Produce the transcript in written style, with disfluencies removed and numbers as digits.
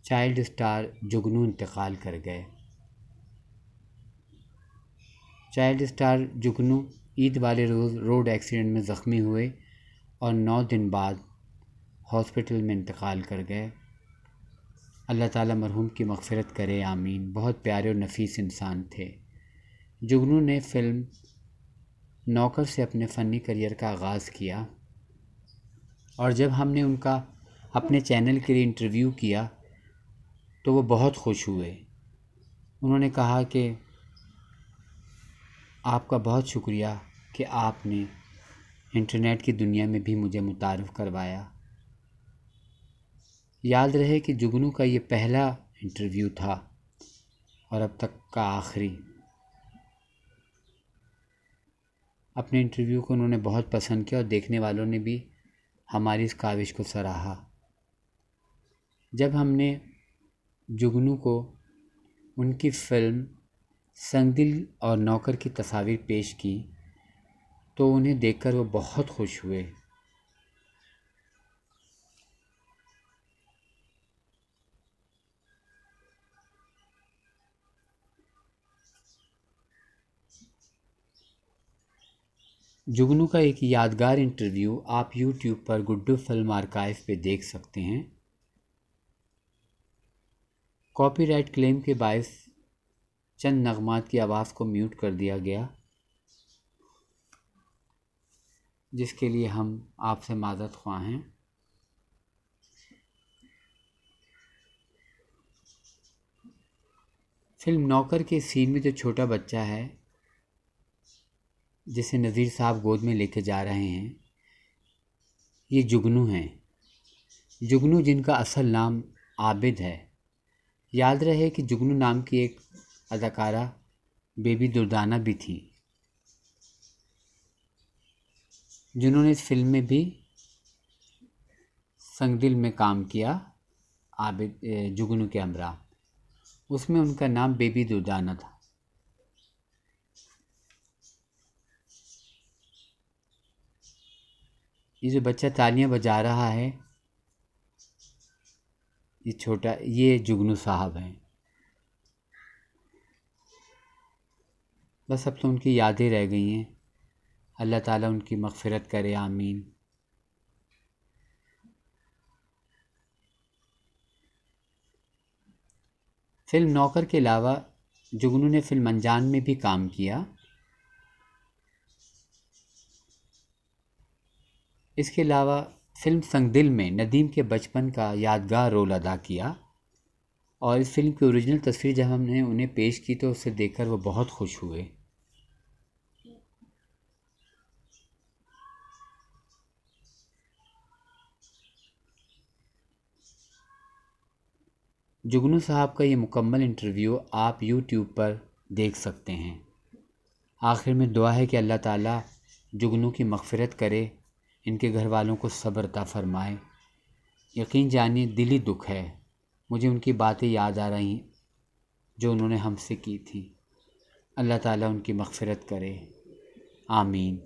Child star جگنو انتقال کر گئے۔ چائلڈ اسٹار جگنو عید والے روز روڈ ایکسیڈنٹ میں زخمی ہوئے اور 9 دن بعد ہاسپٹل میں انتقال کر گئے۔ اللہ تعالیٰ مرحوم کی مغفرت کرے، آمین۔ بہت پیارے اور نفیس انسان تھے۔ جگنو نے فلم نوکر سے اپنے فنی کریئر کا آغاز کیا، اور جب ہم نے ان کا اپنے چینل کے لیے انٹرویو کیا تو وہ بہت خوش ہوئے۔ انہوں نے کہا کہ آپ کا بہت شکریہ کہ آپ نے انٹرنیٹ کی دنیا میں بھی مجھے متعارف کروایا۔ یاد رہے کہ جگنو کا یہ پہلا انٹرویو تھا اور اب تک کا آخری۔ اپنے انٹرویو کو انہوں نے بہت پسند کیا اور دیکھنے والوں نے بھی ہماری اس کاوش کو سراہا۔ جب ہم نے جگنو کو ان کی فلم سنگ دل اور نوکر کی تصاویر پیش کی تو انہیں دیکھ کر وہ بہت خوش ہوئے۔ جگنو کا ایک یادگار انٹرویو آپ یوٹیوب پر گڈو فلم آرکائیو پہ دیکھ سکتے ہیں۔ کاپی رائٹ کلیم کے باعث چند نغمات کی آواز کو میوٹ کر دیا گیا، جس کے لیے ہم آپ سے معذرت خواہ ہیں۔ فلم نوکر کے سین میں جو چھوٹا بچہ ہے جسے نذیر صاحب گود میں لے کے جا رہے ہیں، یہ جگنو ہیں۔ جگنو جن کا اصل نام عابد ہے۔ یاد رہے کہ جگنو نام کی ایک اداکارہ بیبی دردانہ بھی تھی، جنہوں نے اس فلم میں بھی سنگ دل میں کام کیا عابد جگنو کے ہمراہ۔ اس میں ان کا نام بیبی دردانہ تھا۔ یہ جو بچہ تالیاں بجا رہا ہے، یہ جگنو صاحب ہیں۔ بس اب تو ان کی یادیں رہ گئی ہیں۔ اللہ تعالیٰ ان کی مغفرت کرے، آمین۔ فلم نوکر کے علاوہ جگنو نے فلم انجان میں بھی کام کیا۔ اس کے علاوہ فلم سنگ دل میں ندیم کے بچپن کا یادگار رول ادا کیا، اور اس فلم کی اوریجنل تصویر جب ہم نے انہیں پیش کی تو اسے دیکھ کر وہ بہت خوش ہوئے۔ جگنو صاحب کا یہ مکمل انٹرویو آپ یوٹیوب پر دیکھ سکتے ہیں۔ آخر میں دعا ہے کہ اللہ تعالیٰ جگنو کی مغفرت کرے، ان کے گھر والوں کو صبر عطا فرمائے۔ یقین جانیے دلی دکھ ہے، مجھے ان کی باتیں یاد آ رہی جو انہوں نے ہم سے کی تھی۔ اللہ تعالیٰ ان کی مغفرت کرے، آمین۔